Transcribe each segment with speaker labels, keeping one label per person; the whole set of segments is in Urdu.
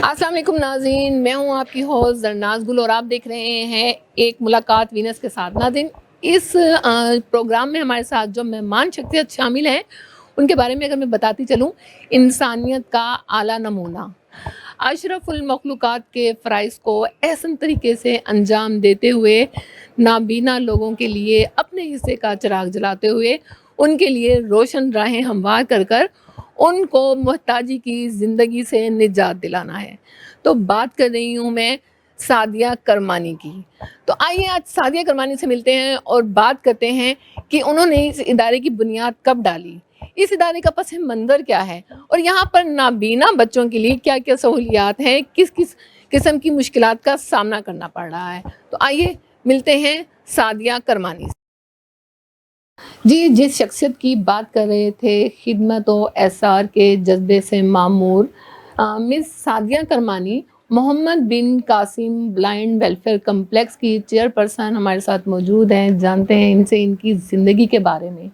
Speaker 1: السلام علیکم ناظرین، میں ہوں آپ کی ہوسٹ زرناز گل اور آپ دیکھ رہے ہیں ایک ملاقات وینس کے ساتھ۔ ناظرین، اس پروگرام میں ہمارے ساتھ جو مہمان شخصیت شامل ہیں ان کے بارے میں اگر میں بتاتی چلوں، انسانیت کا اعلیٰ نمونہ، اشرف المخلوقات کے فرائض کو احسن طریقے سے انجام دیتے ہوئے، نابینا لوگوں کے لیے اپنے حصے کا چراغ جلاتے ہوئے ان کے لیے روشن راہیں ہموار کر کر ان کو محتاجی کی زندگی سے نجات دلانا ہے۔ تو بات کر رہی ہوں میں سعدیہ کرمانی کی۔ تو آئیے آج سعدیہ کرمانی سے ملتے ہیں اور بات کرتے ہیں کہ انہوں نے اس ادارے کی بنیاد کب ڈالی، اس ادارے کا پس منظر کیا ہے، اور یہاں پر نابینا بچوں کے لیے کیا کیا سہولیات ہیں، کس کس قسم کی مشکلات کا سامنا کرنا پڑ رہا ہے۔ تو آئیے ملتے ہیں سعدیہ کرمانی سے۔ جی، جس شخصیت کی بات کر رہے تھے، خدمت و احسار کے جذبے سے معمور مس سعدیہ کرمانی، محمد بن قاسم بلائنڈ ویلفیئر کمپلیکس کی چیئر پرسن ہمارے ساتھ موجود ہیں۔ جانتے ہیں ان سے ان کی زندگی کے بارے میں،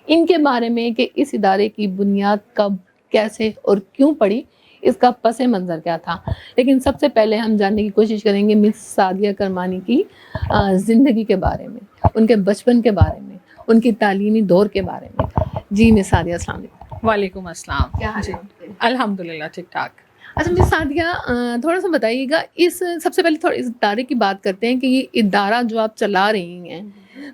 Speaker 1: ان کے بارے میں کہ اس ادارے کی بنیاد کب، کیسے اور کیوں پڑی، اس کا پس منظر کیا تھا۔ لیکن سب سے پہلے ہم جاننے کی کوشش کریں گے مس سعدیہ کرمانی کی زندگی کے بارے میں، ان کے بچپن کے بارے میں، ان کی تعلیمی دور کے بارے میں۔ جی مس سعدیہ، السلام علیکم۔
Speaker 2: وعلیکم السلام۔
Speaker 1: کیا حال
Speaker 2: جی
Speaker 1: ہے؟
Speaker 2: الحمدللہ ٹھیک ٹھاک۔
Speaker 1: اچھا مس سعدیہ، تھوڑا سا بتائیے گا، سب سے پہلے تھوڑا اس ادارے کی بات کرتے ہیں کہ یہ ادارہ جو آپ چلا رہی ہیں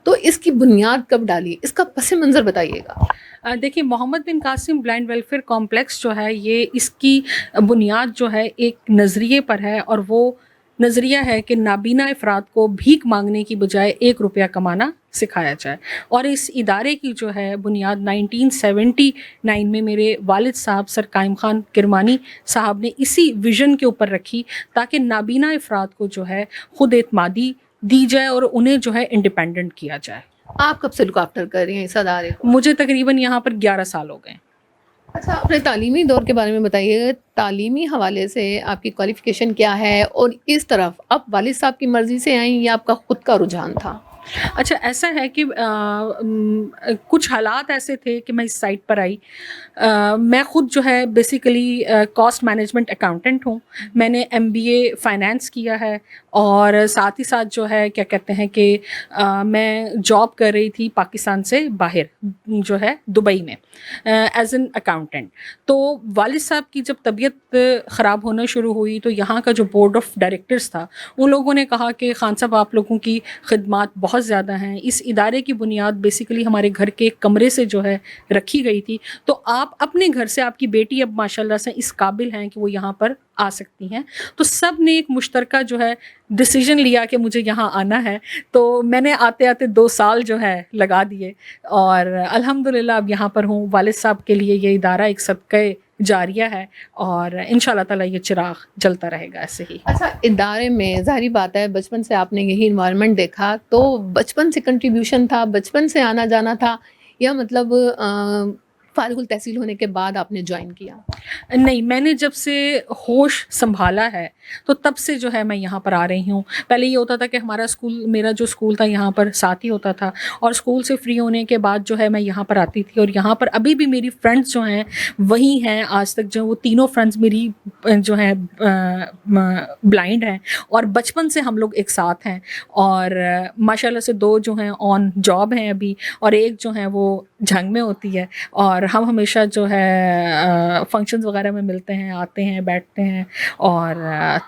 Speaker 1: تو اس کی بنیاد کب ڈالی، اس کا پس منظر بتائیے گا۔
Speaker 2: دیکھیے، محمد بن قاسم بلائنڈ ویلفیئر کمپلیکس جو ہے، یہ اس کی بنیاد جو ہے ایک نظریے پر ہے، اور وہ نظریہ ہے کہ نابینا افراد کو بھیک مانگنے کی بجائے 1 روپیہ کمانا سکھایا جائے۔ اور اس ادارے کی جو ہے بنیاد 1979 میں میرے والد صاحب سر قائم خان کرمانی صاحب نے اسی ویژن کے اوپر رکھی، تاکہ نابینا افراد کو جو ہے خود اعتمادی دی جائے اور انہیں جو ہے انڈیپینڈنٹ کیا جائے۔
Speaker 1: آپ کب سے لک آفٹر کر رہی ہیں اس ادارے کو؟
Speaker 2: مجھے تقریباً یہاں پر 11 سال ہو گئے۔
Speaker 1: اچھا، اپنے تعلیمی دور کے بارے میں بتائیے، تعلیمی حوالے سے آپ کی کوالیفیکیشن کیا ہے، اور اس طرف آپ والد صاحب کی مرضی سے آئیں یا آپ کا خود کا رجحان تھا؟
Speaker 2: اچھا، ایسا ہے کہ کچھ حالات ایسے تھے کہ میں اس سائٹ پر آئی۔ میں خود جو ہے بیسیکلی کاسٹ مینجمنٹ اکاؤنٹنٹ ہوں۔ میں نے MBA فائنانس کیا ہے، اور ساتھ ہی ساتھ جو ہے کیا کہتے ہیں کہ میں جاب کر رہی تھی پاکستان سے باہر، جو ہے دبئی میں، ایز این اکاؤنٹنٹ۔ تو والد صاحب کی جب طبیعت خراب ہونا شروع ہوئی تو یہاں کا جو بورڈ آف ڈائریکٹرز تھا، ان لوگوں نے کہا کہ خان صاحب، آپ لوگوں کی خدمات بہت زیادہ ہیں، اس ادارے کی بنیاد بیسیکلی ہمارے گھر کے ایک کمرے سے جو ہے رکھی گئی تھی، تو آپ اپنے گھر سے، آپ کی بیٹی اب ماشاءاللہ سے اس قابل ہیں کہ وہ یہاں پر آ سکتی ہیں۔ تو سب نے ایک مشترکہ جو ہے ڈیسیجن لیا کہ مجھے یہاں آنا ہے۔ تو میں نے آتے آتے 2 سال جو ہے لگا دیے، اور الحمدللہ اب یہاں پر ہوں۔ والد صاحب کے لیے یہ ادارہ ایک صدقہ جاریہ ہے، اور انشاءاللہ تعالیٰ یہ چراغ جلتا رہے گا ایسے ہی۔
Speaker 1: اچھا، ادارے میں ظاہری بات ہے بچپن سے آپ نے یہی انوائرمنٹ دیکھا، تو بچپن سے کنٹریبیوشن تھا، بچپن سے آنا جانا تھا، یا مطلب فارغ التحصیل ہونے کے بعد آپ نے جوائن کیا؟
Speaker 2: نہیں، میں نے جب سے ہوش سنبھالا ہے تو تب سے جو ہے میں یہاں پر آ رہی ہوں۔ پہلے یہ ہوتا تھا کہ ہمارا اسکول، میرا جو اسکول تھا یہاں پر ساتھ ہی ہوتا تھا، اور اسکول سے فری ہونے کے بعد جو ہے میں یہاں پر آتی تھی، اور یہاں پر ابھی بھی میری فرینڈس جو ہیں وہی ہیں آج تک، جو وہ تینوں فرینڈس میری جو ہیں بلائنڈ ہیں، اور بچپن سے ہم لوگ ایک ساتھ ہیں، اور ماشاءاللہ سے 2 جو ہیں آن جاب ہیں ابھی، اور ایک جو ہیں وہ جھنگ میں ہوتی ہے، اور ہم ہمیشہ جو ہے فنکشنز وغیرہ میں ملتے ہیں، آتے ہیں، بیٹھتے ہیں، اور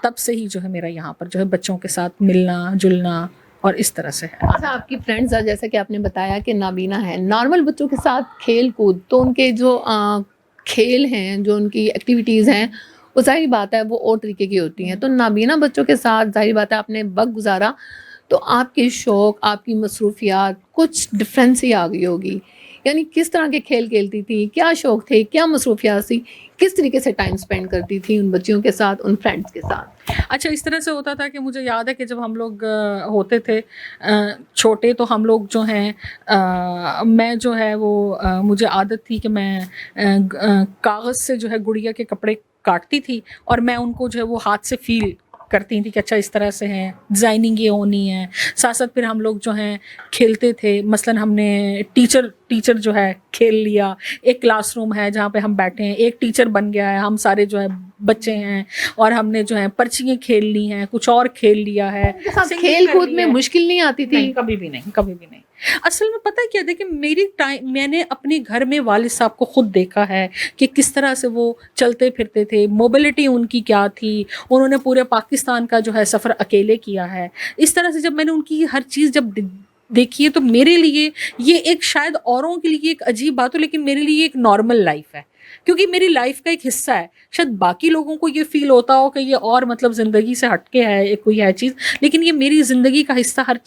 Speaker 2: تب سے ہی جو ہے میرا یہاں پر جو ہے بچوں کے ساتھ ملنا جلنا اور اس طرح سے ہے۔
Speaker 1: اچھا، آپ کی فرینڈز جیسا کہ آپ نے بتایا کہ نابینا ہے، نارمل بچوں کے ساتھ کھیل کود، تو ان کے جو کھیل ہیں، جو ان کی ایکٹیویٹیز ہیں، وہ ظاہری بات ہے وہ اور طریقے کی ہوتی ہیں، تو نابینا بچوں کے ساتھ ظاہری بات ہے آپ نے وقت گزارا، تو آپ کے شوق، آپ کی مصروفیات کچھ ڈفرینس ہی آ گئی ہوگی، یعنی کس طرح کے کھیل کھیلتی تھی، کیا شوق تھے، کیا مصروفیات تھی، کس طریقے سے ٹائم سپینڈ کرتی تھی ان بچیوں کے ساتھ، ان فرینڈس کے ساتھ؟
Speaker 2: اچھا، اس طرح سے ہوتا تھا کہ مجھے یاد ہے کہ جب ہم لوگ ہوتے تھے چھوٹے، تو ہم لوگ جو ہیں میں جو ہے وہ مجھے عادت تھی کہ میں کاغذ سے جو ہے گڑیا کے کپڑے کاٹتی تھی، اور میں ان کو جو ہے وہ ہاتھ سے فیل کرتی تھی کہ اچھا اس طرح سے ہیں، ڈیزائننگ یہ ہونی ہے۔ ساتھ ساتھ پھر ہم لوگ جو ہیں کھیلتے تھے، مثلاً ہم نے ٹیچر جو ہے کھیل لیا، ایک کلاس روم ہے جہاں پہ ہم بیٹھے ہیں، ایک ٹیچر بن گیا ہے، ہم سارے جو ہے بچے ہیں اور ہم نے جو ہے پرچیاں کھیل لی ہیں, کچھ اور کھیل لیا ہے.
Speaker 1: ان کے ساتھ کھیل کود میں مشکل نہیں آتی تھی؟
Speaker 2: نہیں, کبھی بھی نہیں, کبھی بھی نہیں. اصل میں پتہ کیا دیکھیں, میں نے اپنے گھر میں والد صاحب کو خود دیکھا ہے کہ کس طرح سے وہ چلتے پھرتے تھے, موبلٹی ان کی کیا تھی, انہوں نے پورے پاکستان کا جو ہے سفر اکیلے کیا ہے. اس طرح سے جب میں نے ان کی ہر چیز جب دیکھی ہے تو میرے لیے یہ ایک, شاید اوروں کے لیے ایک عجیب بات ہو لیکن میرے لیے ایک نارمل لائف ہے, کیونکہ میری لائف کا ایک حصہ ہے. شاید باقی لوگوں کو یہ فیل ہوتا ہو کہ یہ اور مطلب زندگی سے ہٹ کے ہے کوئی ہے چیز, لیکن یہ میری زندگی کا حصہ, ہر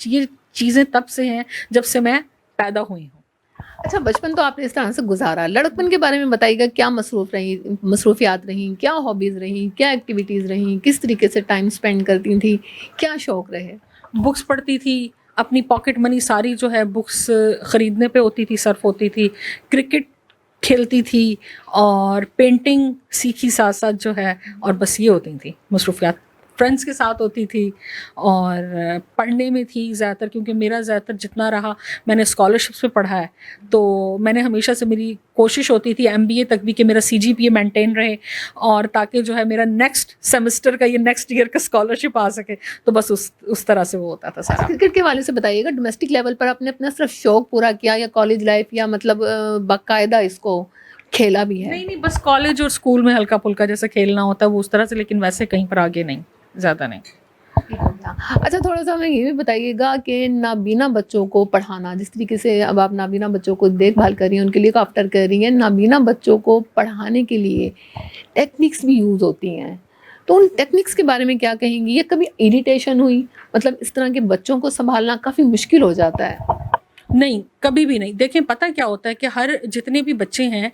Speaker 2: چیزیں تب سے ہیں جب سے میں پیدا ہوئی ہوں.
Speaker 1: اچھا, بچپن تو آپ نے اس طرح سے گزارا, لڑکپن کے بارے میں بتائیے گا, کیا مصروفیات رہیں, کیا ہابیز رہیں, کیا ایکٹیویٹیز رہیں, کس طریقے سے ٹائم اسپینڈ کرتی تھیں, کیا شوق رہے؟
Speaker 2: بکس پڑھتی تھی, اپنی پاکٹ منی ساری جو ہے بکس خریدنے پہ ہوتی تھی, صرف ہوتی تھی. کرکٹ کھیلتی تھی اور پینٹنگ سیکھی ساتھ ساتھ جو ہے, اور بس یہ ہوتی تھیں مصروفیات. فرینڈس کے ساتھ ہوتی تھی اور پڑھنے میں تھی زیادہ تر, کیونکہ میرا زیادہ تر جتنا رہا میں نے اسکالرشپس پہ پڑھا ہے, تو میں نے ہمیشہ سے, میری کوشش ہوتی تھی MBA تک بھی کہ میرا CGPA مینٹین رہے, اور تاکہ جو ہے میرا نیکسٹ سیمسٹر کا یا نیکسٹ ایئر کا اسکالرشپ آ سکے, تو بس اس طرح سے وہ ہوتا تھا سارا.
Speaker 1: کرکٹ کے والے سے بتائیے گا, ڈومیسٹک لیول پر آپ نے اپنا صرف شوق پورا کیا یا کالج لائف یا مطلب باقاعدہ اس کو کھیلا بھی ہے؟
Speaker 2: نہیں, بس کالج اور اسکول میں ہلکا پھلکا جیسا کھیلنا ہوتا ہے وہ اس طرح سے, لیکن ویسے کہیں پر آگے نہیں, زیادہ نہیں.
Speaker 1: اچھا, تھوڑا سا ہمیں یہ بھی بتائیے گا کہ نابینا بچوں کو پڑھانا, جس طریقے سے اب آپ نابینا بچوں کو دیکھ بھال کر رہی ہیں, ان کے لیے آفٹر کر رہی ہیں, نابینا بچوں کو پڑھانے کے لیے ٹیکنیکس بھی یوز ہوتی ہیں, تو ان ٹیکنیکس کے بارے میں کیا کہیں گی؟ یہ کبھی اریٹیشن ہوئی, مطلب اس طرح کے بچوں کو سنبھالنا کافی مشکل ہو جاتا ہے؟
Speaker 2: نہیں, کبھی بھی نہیں. دیکھیں پتہ کیا ہوتا ہے کہ جتنے بھی بچے ہیں,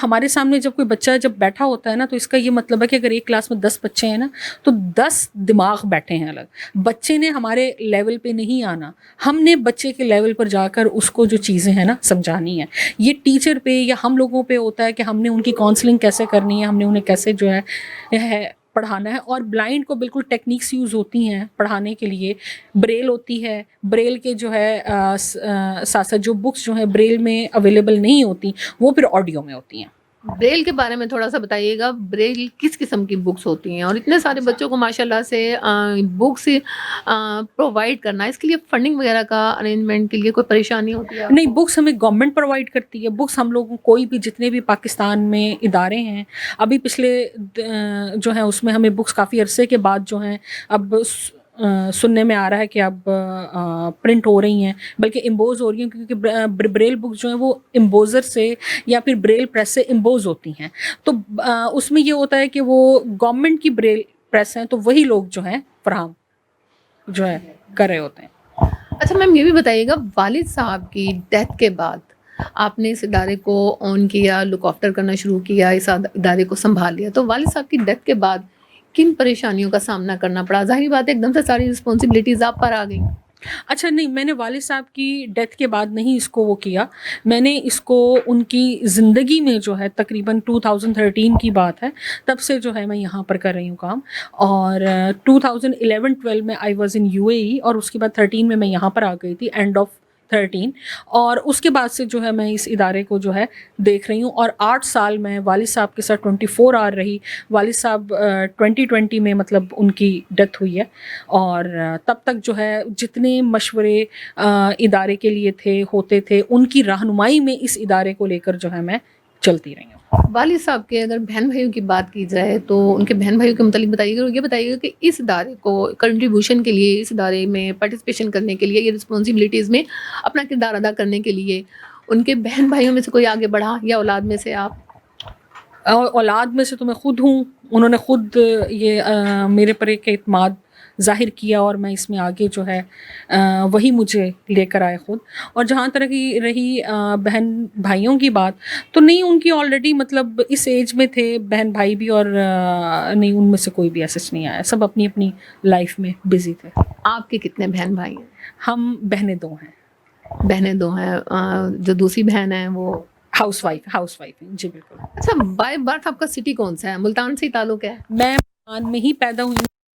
Speaker 2: ہمارے سامنے جب کوئی بچہ جب بیٹھا ہوتا ہے نا, تو اس کا یہ مطلب ہے کہ اگر ایک کلاس میں 10 بچے ہیں نا, تو 10 دماغ بیٹھے ہیں الگ. بچے نے ہمارے لیول پہ نہیں آنا, ہم نے بچے کے لیول پر جا کر اس کو جو چیزیں ہیں نا سمجھانی ہے. یہ ٹیچر پہ یا ہم لوگوں پہ ہوتا ہے کہ ہم نے ان کی کاؤنسلنگ کیسے کرنی ہے, ہم نے انہیں کیسے جو ہے پڑھانا ہے. اور بلائنڈ کو بالکل ٹیکنیکس یوز ہوتی ہیں پڑھانے کے لیے. بریل ہوتی ہے, بریل کے جو ہے ساتھ ساتھ جو بکس جو ہیں بریل میں اویلیبل نہیں ہوتی, وہ پھر آڈیو میں ہوتی ہیں.
Speaker 1: بریل کے بارے میں تھوڑا سا بتائیے گا, بریل کس قسم کی بکس ہوتی ہیں, اور اتنے سارے بچوں کو ماشاءاللہ سے بکس پرووائڈ کرنا, اس کے لیے فنڈنگ وغیرہ کا ارینجمنٹ کے لیے کوئی پریشانی ہوتی ہے؟
Speaker 2: نہیں, بکس ہمیں گورنمنٹ پرووائڈ کرتی ہے. بکس ہم لوگوں کوئی بھی جتنے بھی پاکستان میں ادارے ہیں, ابھی پچھلے جو ہیں اس میں ہمیں بکس کافی عرصے کے بعد جو ہیں اب سننے میں آ رہا ہے کہ اب پرنٹ ہو رہی ہیں, بلکہ امبوز ہو رہی ہیں, کیونکہ بریل بکس جو ہیں وہ امبوزر سے یا پھر بریل پریس سے امبوز ہوتی ہیں. تو اس میں یہ ہوتا ہے کہ وہ گورنمنٹ کی بریل پریس ہیں, تو وہی لوگ جو ہیں فراہم جو ہے کر رہے ہوتے ہیں.
Speaker 1: اچھا میم, یہ بھی بتائیے گا, والد صاحب کی ڈیتھ کے بعد آپ نے اس ادارے کو آن کیا, لک آفٹر کرنا شروع کیا, اس ادارے کو سنبھال لیا, تو والد صاحب کی ڈیتھ کے بعد کن پریشانیوں کا سامنا کرنا پڑا؟ ظاہری بات ہے ایک دم سے ساری رسپانسبلٹیز آپ پر آ گئیں.
Speaker 2: اچھا نہیں, میں نے والد صاحب کی ڈیتھ کے بعد نہیں اس کو وہ کیا, میں نے اس کو ان کی زندگی میں جو ہے تقریباً 2013 کی بات ہے, تب سے جو ہے میں یہاں پر کر رہی ہوں کام. اور 2011-12 میں آئی واز ان UAE, اور اس کے بعد 13 میں یہاں پر آ گئی تھی, اینڈ آف 13. اور اس کے بعد سے جو ہے میں اس ادارے کو جو ہے دیکھ رہی ہوں, اور 8 سال میں والد صاحب کے ساتھ 24 آور رہی. والد صاحب 2020 میں مطلب ان کی ڈیتھ ہوئی ہے, اور تب تک جو ہے جتنے مشورے ادارے کے لیے ہوتے تھے, ان کی رہنمائی میں اس ادارے کو لے کر جو ہے میں چلتی رہی ہوں.
Speaker 1: والد صاحب کے اگر بہن بھائیوں کی بات کی جائے تو ان کے بہن بھائیوں کے متعلق بتائیے گا, یہ بتائیے گا کہ اس ادارے کو کنٹریبیوشن کے لیے, اس ادارے میں پارٹیسپیشن کرنے کے لیے, یہ رسپانسبلٹیز میں اپنا کردار ادا کرنے کے لیے ان کے بہن بھائیوں میں سے کوئی آگے بڑھا, یا اولاد میں سے آپ؟
Speaker 2: اولاد میں سے تو میں خود ہوں, انہوں نے خود یہ میرے پر ایک اعتماد ظاہر کیا, اور میں اس میں آگے جو ہے وہی مجھے لے کر آئے خود. اور جہاں تک رہی بہن بھائیوں کی بات, تو نہیں, ان کی آلریڈی مطلب اس ایج میں تھے بہن بھائی بھی, اور نہیں ان میں سے کوئی بھی ایسا نہیں آیا, سب اپنی اپنی لائف میں بزی تھے.
Speaker 1: آپ کے کتنے بہن بھائی ہیں؟
Speaker 2: ہم بہنیں 2 ہیں.
Speaker 1: بہنیں 2 ہیں, جو دوسری بہن ہے وہ
Speaker 2: ہاؤس وائف ہیں. جی بالکل.
Speaker 1: اچھا, بائی برتھ آپ کا سٹی کون سا ہے؟ ملتان سے ہی تعلق ہے؟
Speaker 2: میں ملتان میں ہی پیدا ہوئی ہوں,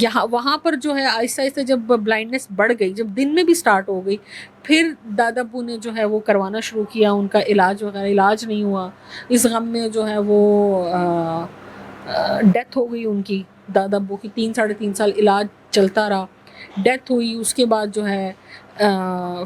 Speaker 2: یہاں وہاں پر جو ہے آہستہ آہستہ جب بلائنڈنیس بڑھ گئی، جب دن میں بھی سٹارٹ ہو گئی، پھر دادا ابو نے جو ہے وہ کروانا شروع کیا، ان کا علاج وغیرہ، علاج نہیں ہوا، اس غم میں جو ہے وہ ڈیتھ ہو گئی ان کی، دادا ابو کی 3 ساڑھے 3 سال علاج چلتا رہا، ڈیتھ ہوئی۔ اس کے بعد جو ہے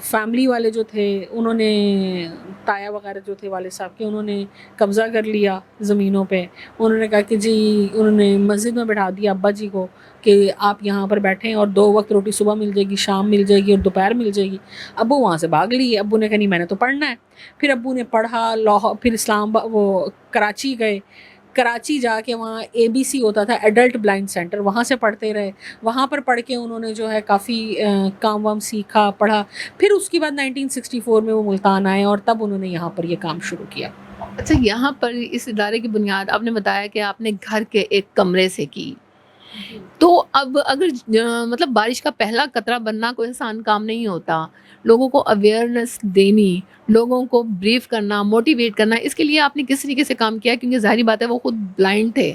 Speaker 2: فیملی والے جو تھے انہوں نے، تایا وغیرہ جو تھے والد صاحب کے، انہوں نے قبضہ کر لیا زمینوں پہ۔ انہوں نے کہا کہ جی، انہوں نے مسجد میں بٹھا دیا ابا جی کو کہ آپ یہاں پر بیٹھیں اور 2 وقت روٹی صبح مل جائے گی، شام مل جائے گی اور دوپہر مل جائے گی۔ ابو وہاں سے بھاگ لیے، ابو نے کہا نہیں میں نے تو پڑھنا ہے۔ پھر ابو نے پڑھا لاہور، پھر اسلام آباد، وہ کراچی گئے، کراچی جا کے وہاں ABC ہوتا تھا، ایڈلٹ بلائنڈ سینٹر، وہاں سے پڑھتے رہے۔ وہاں پر پڑھ کے انہوں نے جو ہے کافی کام وام سیکھا، پڑھا۔ پھر اس کے بعد 1964 میں وہ ملتان آئے اور تب انہوں نے یہاں پر یہ کام شروع کیا۔
Speaker 1: اچھا، یہاں پر اس ادارے کی بنیاد آپ نے بتایا کہ آپ نے گھر کے ایک کمرے سے کی، تو اب اگر مطلب بارش کا پہلا قطرہ بننا کوئی آسان کام نہیں ہوتا، لوگوں کو اویئرنیس دینی، لوگوں کو بریف کرنا، موٹیویٹ کرنا، اس کے لیے آپ نے کس طریقے سے کام کیا؟ کیونکہ ظاہری بات ہے وہ خود بلائنڈ تھے،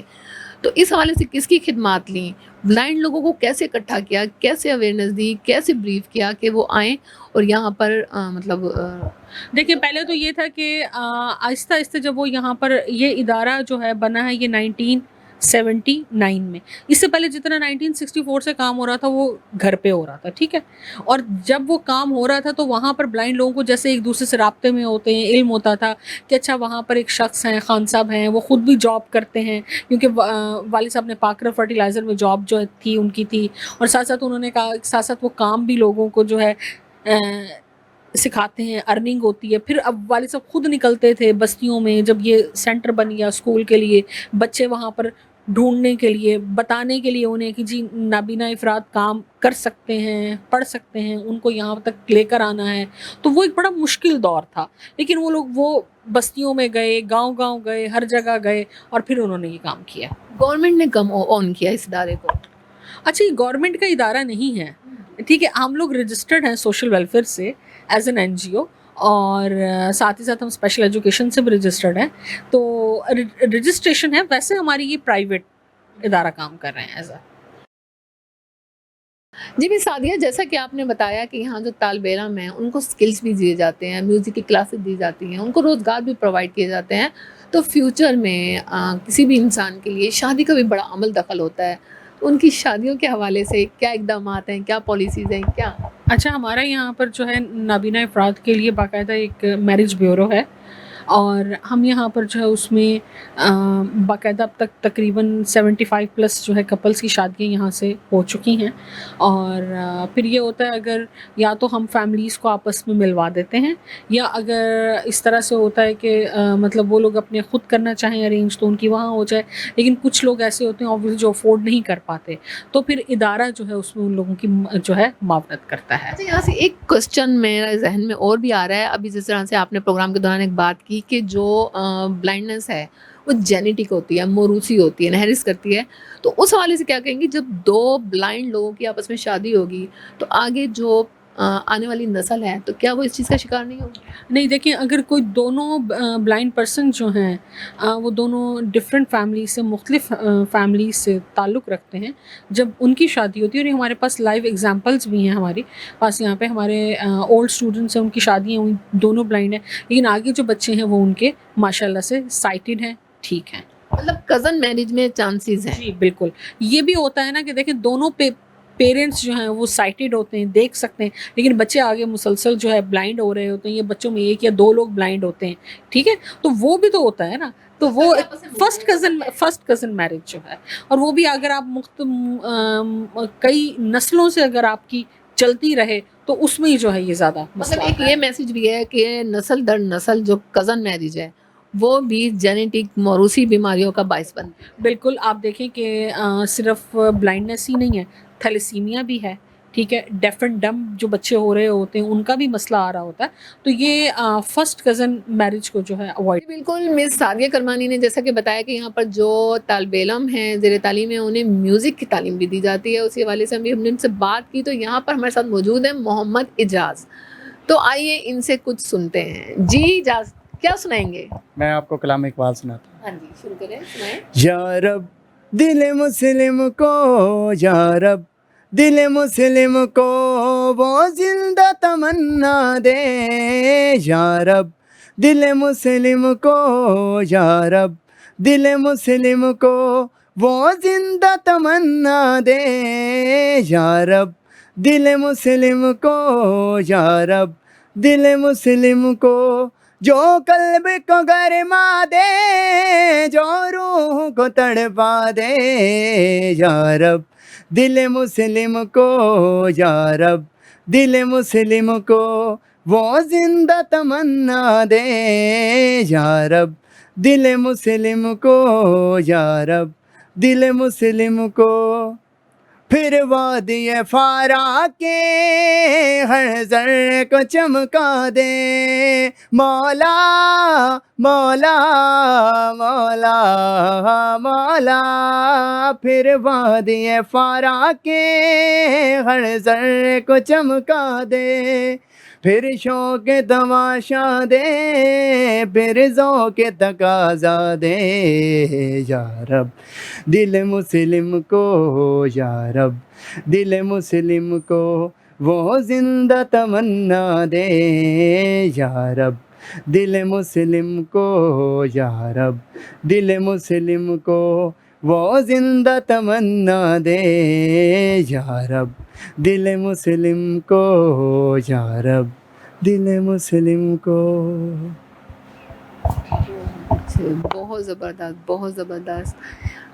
Speaker 1: تو اس حوالے سے کس کی خدمات لیں؟ بلائنڈ لوگوں کو کیسے اکٹھا کیا، کیسے اویئرنیس دی، کیسے بریف کیا کہ وہ آئیں اور یہاں پر مطلب
Speaker 2: دیکھیں، پہلے تو یہ تھا کہ آہستہ آہستہ جب وہ یہاں پر یہ ادارہ جو ہے بنا ہے، یہ 1979 میں، اس سے پہلے جتنا 1964 سے کام ہو رہا تھا وہ گھر پہ ہو رہا تھا، ٹھیک ہے۔ اور جب وہ کام ہو رہا تھا تو وہاں پر بلائنڈ لوگوں کو جیسے ایک دوسرے سے رابطے میں ہوتے ہیں، علم ہوتا تھا کہ اچھا وہاں پر ایک شخص ہیں، خان صاحب ہیں، وہ خود بھی جاب کرتے ہیں، کیونکہ والد صاحب نے پاکرا فرٹیلائزر میں جاب جو تھی ان کی تھی، اور ساتھ ساتھ انہوں نے کہا ساتھ ساتھ وہ کام بھی لوگوں کو جو ہے سکھاتے ہیں، ارننگ ہوتی ہے۔ پھر اب والد صاحب خود نکلتے تھے بستیوں میں، جب یہ سینٹر بن گیا اسکول کے لیے، بچے وہاں پر ڈھونڈنے کے لیے، بتانے کے لیے انہیں کہ جی نابینا افراد کام کر سکتے ہیں، پڑھ سکتے ہیں، ان کو یہاں تک لے کر آنا ہے۔ تو وہ ایک بڑا مشکل دور تھا، لیکن وہ لوگ وہ بستیوں میں گئے، گاؤں گاؤں گئے، ہر جگہ گئے، اور پھر انہوں نے یہ کام کیا۔
Speaker 1: گورنمنٹ نے کم آن کیا اس ادارے کو؟
Speaker 2: اچھا، یہ گورنمنٹ کا ادارہ نہیں ہے، ٹھیک ہے، ہم لوگ رجسٹرڈ ہیں سوشل ویلفیئر سے ایز این NGO، اور ساتھ ہی ساتھ ہم اسپیشل ایجوکیشن سے بھی رجسٹرڈ ہیں، تو رجسٹریشن ہے، ویسے ہماری یہ پرائیویٹ ادارہ کام کر رہے ہیں ایز اے۔
Speaker 1: جی بھی سعدیہ، جیسا کہ آپ نے بتایا کہ یہاں جو طالب علم ہیں ان کو سکلز بھی دیے جاتے ہیں، میوزک کی کلاسز دی جاتی ہیں، ان کو روزگار بھی پرووائڈ کیے جاتے ہیں، تو فیوچر میں کسی بھی انسان کے لیے شادی کا بھی بڑا عمل دخل ہوتا ہے، تو ان کی شادیوں کے حوالے سے کیا اقدامات ہیں، کیا پالیسیز ہیں، کیا؟
Speaker 2: اچھا، ہمارا یہاں پر جو ہے نابینا افراد کے لیے باقاعدہ ایک میرج بیورو ہے، اور ہم یہاں پر جو ہے اس میں باقاعدہ اب تک تقریباً 75+ جو ہے کپلس کی شادیاں یہاں سے ہو چکی ہیں، اور پھر یہ ہوتا ہے اگر یا تو ہم فیملیز کو آپس میں ملوا دیتے ہیں، یا اگر اس طرح سے ہوتا ہے کہ مطلب وہ لوگ اپنے خود کرنا چاہیں ارینج تو ان کی وہاں ہو جائے، لیکن کچھ لوگ ایسے ہوتے ہیں obviously جو افورڈ نہیں کر پاتے، تو پھر ادارہ جو ہے اس میں ان لوگوں کی جو ہے معاونت کرتا ہے۔
Speaker 1: اچھا، یہاں سے ایک کوسچن میرے ذہن میں اور بھی آ رہا ہے، ابھی جس طرح سے آپ نے پروگرام کے دوران ایک بات کی کہ جو بلائنڈنس ہے وہ جینیٹک ہوتی ہے، موروثی ہوتی ہے، انہیرس کرتی ہے، تو اس حوالے سے کیا کہیں گی؟ جب 2 بلائنڈ لوگوں کی آپس میں شادی ہوگی تو آگے جو آنے والی نسل ہے تو کیا وہ اس چیز کا شکار نہیں ہوگی؟
Speaker 2: نہیں، دیکھیں، اگر کوئی دونوں بلائنڈ پرسن جو ہیں وہ دونوں ڈفرینٹ فیملی سے، مختلف فیملی سے تعلق رکھتے ہیں، جب ان کی شادی ہوتی ہے، اور یہ ہمارے پاس لائیو ایگزامپلس بھی ہیں، ہمارے پاس یہاں پہ ہمارے اولڈ اسٹوڈنٹس ہیں، ان کی شادیاں ہوئی، دونوں بلائنڈ ہیں، لیکن آگے جو بچے ہیں وہ ان کے ماشاء اللہ سے سائٹڈ ہیں، ٹھیک ہیں۔
Speaker 1: مطلب کزن میرج میں چانسز ہیں؟
Speaker 2: جی بالکل، یہ بھی ہوتا ہے نا کہ دیکھیں دونوں پیرنٹس جو ہیں وہ سائٹڈ ہوتے ہیں، دیکھ سکتے ہیں، لیکن بچے آگے مسلسل جو ہے بلائنڈ ہو رہے ہوتے ہیں، یا بچوں میں 1 یا 2 لوگ بلائنڈ ہوتے ہیں، ٹھیک ہے، تو وہ بھی تو ہوتا ہے نا، تو وہ فرسٹ کزن میرج جو ہے، اور وہ بھی اگر آپ کئی نسلوں سے اگر آپ کی چلتی رہے تو اس میں ہی جو ہے یہ زیادہ مسئلہ
Speaker 1: مطلب ایک
Speaker 2: آتا ہے۔
Speaker 1: یہ میسج بھی ہے کہ نسل در نسل جو کزن میرج ہے وہ بھی جینیٹک موروثی بیماریوں کا باعث بنتی ہے۔
Speaker 2: بالکل، آپ دیکھیں کہ صرف بلائنڈنس ہی نہیں ہے، تھیلیسیمیا بھی ہے، ٹھیک ہے، ڈیف اینڈ ڈم جو بچے ہو رہے ہوتے ہیں ان کا بھی مسئلہ آ رہا ہوتا ہے، تو یہ فرسٹ کزن میرج کو جو ہے اوائڈ۔
Speaker 1: بالکل، مس سعدیہ کرمانی نے جیسا کہ بتایا کہ یہاں پر جو طالب علم ہیں زیر تعلیم ہے انہیں میوزک کی تعلیم بھی دی جاتی ہے، اسی حوالے سے ہم نے ان سے بات کی، تو یہاں پر ہمارے ساتھ موجود ہیں محمد اجاز، تو آئیے ان سے کچھ سنتے ہیں۔ جی اجاز، کیا سنائیں گے؟
Speaker 3: میں آپ کو کلام اقبال سناتا ہوں۔
Speaker 1: ہاں جی، شروع کریں، سنائیں۔
Speaker 3: یا رب دل مسلم کو یا رب دل مسلم کو وہ زندہ تمنا دے یا رب دل مسلم کو یا رب دل مسلم کو وہ زندہ تمنا دے یا رب دل مسلم کو یا رب دل مسلم کو جو قلب کو گرما دے جو روح کو تڑپا دے یا رب دل مسلم کو یا رب دل مسلم کو وہ زندہ تمنا دے یا رب دل مسلم کو یا رب دل مسلم کو پھر وادی فارا کے ہر ذرے کو چمکا دے مولا مولا مولا مولا پھر وادی فارا کے ہر ذرے کو چمکا دے پھر شوق تماشا دے پھر ذوق تقاضا دے یا رب دل مسلم کو یا رب دل مسلم کو وہ زندہ تمنا دے یا رب دل مسلم کو یا رب دل مسلم کو وہ زندہ تمنا دے یا رب دل مسلم کو یا رب دل مسلم کو.
Speaker 1: بہت زبردست بہت زبردست.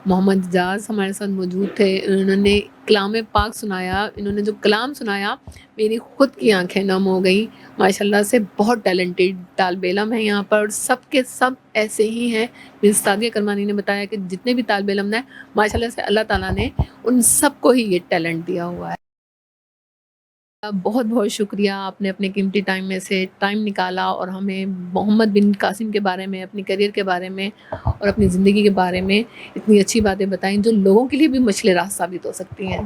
Speaker 1: محمد اعجاز ہمارے ساتھ موجود تھے. انہوں نے کلام پاک سنایا. انہوں نے جو کلام سنایا میری خود کی آنکھیں نم ہو گئیں. ماشاء اللہ سے بہت ٹیلنٹڈ طالب علم ہیں یہاں پر. سب کے سب ایسے ہی ہیں. مس سعدیہ کرمانی نے بتایا کہ جتنے بھی طالب علم ہیں ماشاء اللہ سے اللہ تعالیٰ نے ان سب کو ہی یہ ٹیلنٹ دیا ہوا ہے. بہت بہت شکریہ. آپ نے اپنے قیمتی ٹائم میں سے ٹائم نکالا اور ہمیں محمد بن قاسم کے بارے میں اپنی کیریئر کے بارے میں اور اپنی زندگی کے بارے میں اتنی اچھی باتیں بتائیں جو لوگوں کے لیے بھی مشکل راہ ثابت ہو سکتی ہیں.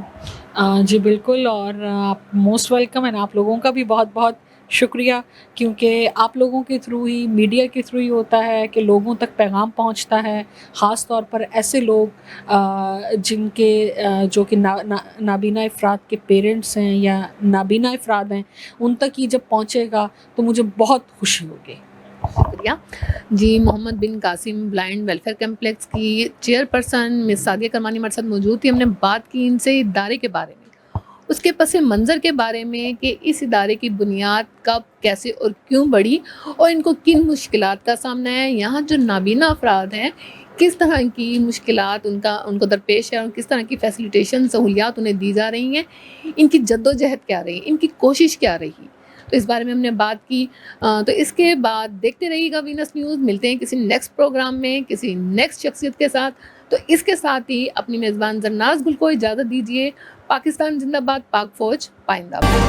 Speaker 2: جی بالکل. اور آپ موسٹ ویلکم. اینڈ آپ لوگوں کا بھی بہت بہت شکریہ کیونکہ آپ لوگوں کے تھرو ہی میڈیا کے تھرو ہی ہوتا ہے کہ لوگوں تک پیغام پہنچتا ہے. خاص طور پر ایسے لوگ جن کے جو کہ نابینا افراد کے پیرنٹس ہیں یا نابینا افراد ہیں ان تک یہ جب پہنچے گا تو مجھے بہت خوشی ہوگی.
Speaker 1: شکریہ جی. محمد بن قاسم بلائنڈ ویلفیئر کمپلیکس کی چیئر پرسن مس سعدیہ کرمانی ہمارے ساتھ موجود تھی. ہم نے بات کی ان سے ادارے کے بارے میں, اس کے پس منظر کے بارے میں کہ اس ادارے کی بنیاد کب کیسے اور کیوں بڑھی اور ان کو کن مشکلات کا سامنا ہے. یہاں جو نابینا افراد ہیں کس طرح کی مشکلات ان کو درپیش ہے اور کس طرح کی فیسیلیٹیشن سہولیات انہیں دی جا رہی ہیں. ان کی جد و جہد کیا رہی, ان کی کوشش کیا رہی, تو اس بارے میں ہم نے بات کی. تو اس کے بعد دیکھتے رہیے گا وینس نیوز. ملتے ہیں کسی نیکسٹ پروگرام میں کسی نیکسٹ شخصیت کے ساتھ. تو اس کے ساتھ ہی اپنی میزبان زرناز گل کو اجازت دیجیے. پاکستان زندہ باد, پاک فوج پائندہ باد.